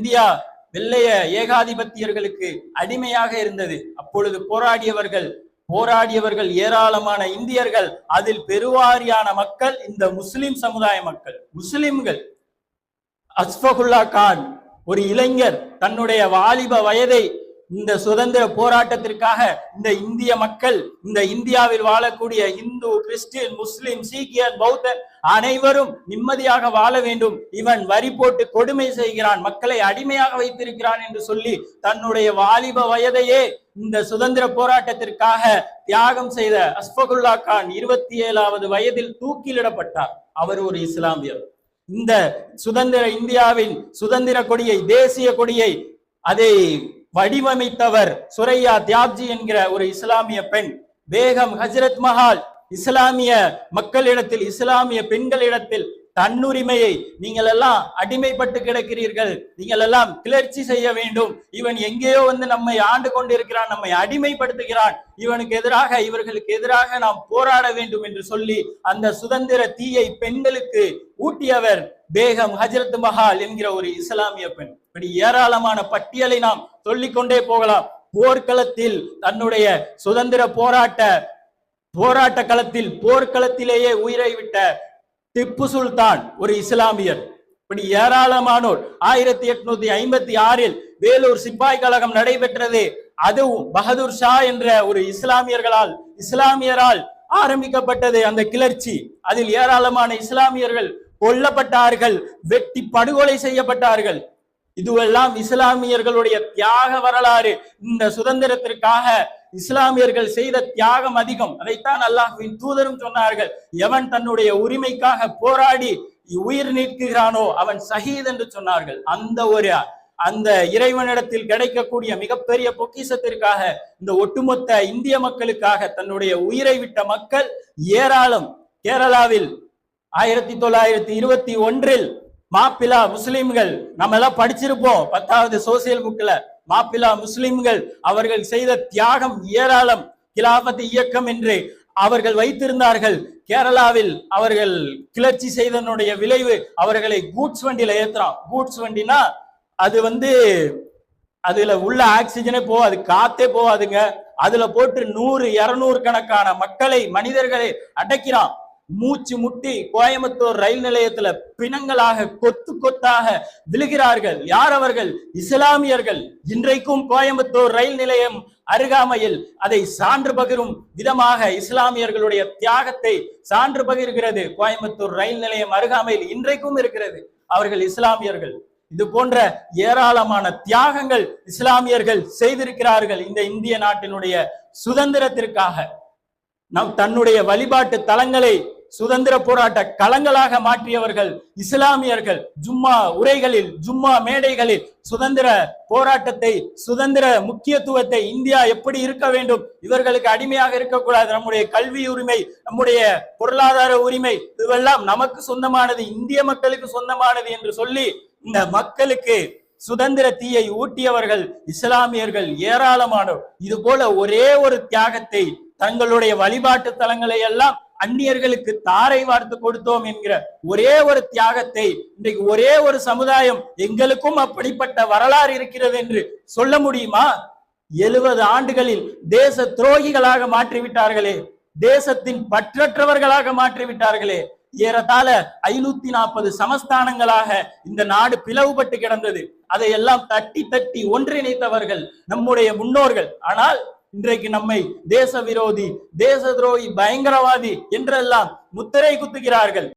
India வெள்ளைய ஏகாதிபத்தியர்களுக்கு அடிமையாக இருந்தது. அப்பொழுது போராடியவர்கள் ஏராளமான இந்தியர்கள், அதில் பெருவாரியான மக்கள் இந்த முஸ்லிம் சமுதாய மக்கள், முஸ்லிம்கள். அஸ்ஃபகுல்லா கான் ஒரு இளைஞர் தன்னுடைய வாலிப வயதை இந்த சுதந்திர போராட்டத்திற்காக இந்த இந்திய மக்கள், இந்த இந்தியாவில் வாழக்கூடிய இந்து, கிறிஸ்டியன், முஸ்லிம், சீக்கியர், பௌத்தர் அனைவரும் நிம்மதியாக வாழ வேண்டும், இவன் வரி போட்டு கொடுமை செய்கிறான், மக்களை அடிமையாக வைத்திருக்கிறான் என்று சொல்லி தன்னுடைய வாலிப வயதையே இந்த சுதந்திர போராட்டத்திற்காக தியாகம் செய்த அஸ்ஃபகுல்லா கான் 27வது வயதில் தூக்கிலிடப்பட்டார். அவர் ஒரு இஸ்லாமியர். இந்த சுதந்திர இந்தியாவின் சுதந்திர கொடியை, தேசிய கொடியை அதை வடிவமைத்தவர் சுரையா தியாப்ஜி என்கிற ஒரு இஸ்லாமிய பெண். பேகம் ஹஜ்ரத் மஹால் இஸ்லாமிய மக்களிடத்தில், இஸ்லாமிய பெண்களிடத்தில் தன்னுரிமையை, நீங்கள் எல்லாம் அடிமைப்பட்டு கிடக்கிறீர்கள், நீங்கள் எல்லாம் கிளர்ச்சி செய்ய வேண்டும், இவன் எங்கேயோ வந்து நம்மை ஆண்டு கொண்டிருக்கிறான், நம்மை அடிமைப்படுத்துகிறான், இவர்களுக்கு எதிராக நாம் போராட வேண்டும் என்று சொல்லி அந்த சுதந்திர தீயை பெண்களுக்கு ஊட்டியவர் பேகம் ஹஜ்ரத் மஹால் என்கிற ஒரு இஸ்லாமிய பெண். இப்படி ஏராளமான பட்டியலை நாம் சொல்லிக்கொண்டே போகலாம். போர்க்களத்தில் தன்னுடைய சுதந்திர போராட்ட களத்தில், போர்க்களத்திலேயே உயிரை விட்ட திப்பு சுல்தான் ஒரு இஸ்லாமியர். இப்படி ஏராளமானோர். 1856 வேலூர் சிப்பாய் கழகம் நடைபெற்றது. அதுவும் பகதூர் ஷா என்ற ஒரு இஸ்லாமியரால் ஆரம்பிக்கப்பட்டது அந்த கிளர்ச்சி. அதில் ஏராளமான இஸ்லாமியர்கள் கொல்லப்பட்டார்கள், வெட்டி படுகொலை செய்யப்பட்டார்கள். இதுவெல்லாம் இஸ்லாமியர்களுடைய தியாக வரலாறு. இந்த சுதந்திரத்திற்காக இஸ்லாமியர்கள் செய்த தியாகம் அதிகம். அதைத்தான் அல்லாஹ்வின் தூதரும் சொன்னார்கள், எவன் தன்னுடைய உரிமைக்காக போராடி உயிர் நீக்குகிறானோ அவன் ஷஹீத் என்று சொன்னார்கள். அந்த இறைவனிடத்தில் கிடைக்கக்கூடிய மிகப்பெரிய பொக்கிஷத்திற்காக, இந்த ஒட்டுமொத்த இந்திய மக்களுக்காக தன்னுடைய உயிரை விட்ட மக்கள் ஏராளம். கேரளாவில் 1921 மாப்பிளா முஸ்லிம்கள், நம்ம எல்லாம் படிச்சிருப்போம் 10வது சோசியல் புக்ல, மாப்பிளா முஸ்லிம்கள் அவர்கள் செய்த தியாகம் ஏராளம். கிலாபத் இயக்கம் என்று அவர்கள் வைத்திருந்தார்கள். கேரளாவில் அவர்கள் கிளர்ச்சி செய்தனுடைய விளைவு, அவர்களை கூட்ஸ் வண்டியில ஏத்துறான். கூட்ஸ் வண்டினா அது அதுல உள்ள ஆக்சிஜனே போகாது, காத்தே போகாதுங்க. அதுல போட்டு 100-200 கணக்கான மனிதர்களை அடக்கிறான். மூச்சு முட்டி கோயம்புத்தூர் ரயில் நிலையத்துல பிணங்களாக கொத்து கொத்தாக விழுகிறார்கள். யார் அவர்கள்? இஸ்லாமியர்கள். இன்றைக்கும் கோயம்புத்தூர் ரயில் நிலையம் அருகாமையில் அதை சான்று பகிரும் விதமாக இஸ்லாமியர்களுடைய தியாகத்தை சான்று பகிர்கிறது. கோயம்புத்தூர் ரயில் நிலையம் அருகாமையில் இன்றைக்கும் இருக்கிறது. அவர்கள் இஸ்லாமியர்கள். இது போன்ற ஏராளமான தியாகங்கள் இஸ்லாமியர்கள் செய்திருக்கிறார்கள். இந்த இந்திய நாட்டினுடைய சுதந்திரத்திற்காக தன்னுடைய வழிபாட்டு தலங்களை சுதந்திர போராட்ட களங்களாக மாற்றியவர்கள் இஸ்லாமியர்கள். ஜும்மா உரைகளில், ஜும்மா மேடைகளில் சுதந்திர போராட்டத்தை, சுதந்திர முக்கியத்துவத்தை, இந்தியா எப்படி இருக்க வேண்டும், இவர்களுக்கு அடிமையாக இருக்கக்கூடாது, நம்முடைய கல்வி உரிமை, நம்முடைய பொருளாதார உரிமை இதுவெல்லாம் நமக்கு சொந்தமானது, இந்திய மக்களுக்கு சொந்தமானது என்று சொல்லி இந்த மக்களுக்கு சுதந்திர தீயை ஊட்டியவர்கள் இஸ்லாமியர்கள் ஏராளமானோர். இது போல ஒரே ஒரு தியாகத்தை, தங்களுடைய வழிபாட்டு தலங்களை எல்லாம் அந்நியர்களுக்கு தாரை வார்த்து கொடுத்தோம் என்கிற ஒரே ஒரு தியாகத்தை இன்றைக்கு ஒரே ஒரு சமுதாயம் எங்களுக்கும் அப்படிப்பட்ட வரலாறு இருக்கிறது என்று சொல்ல முடியுமா? 70 ஆண்டுகளில் தேச துரோகிகளாக மாற்றிவிட்டார்களே, தேசத்தின் பற்றற்றவர்களாக மாற்றிவிட்டார்களே. ஏறத்தாழ 540 சமஸ்தானங்களாக இந்த நாடு பிளவுபட்டு கிடந்தது. அதையெல்லாம் தட்டி ஒன்றிணைத்தவர்கள் நம்முடைய முன்னோர்கள். ஆனால் இன்றைக்கு நம்மை தேச விரோதி, தேச துரோகி, பயங்கரவாதி என்றெல்லாம் முத்திரை குத்துகிறார்கள்.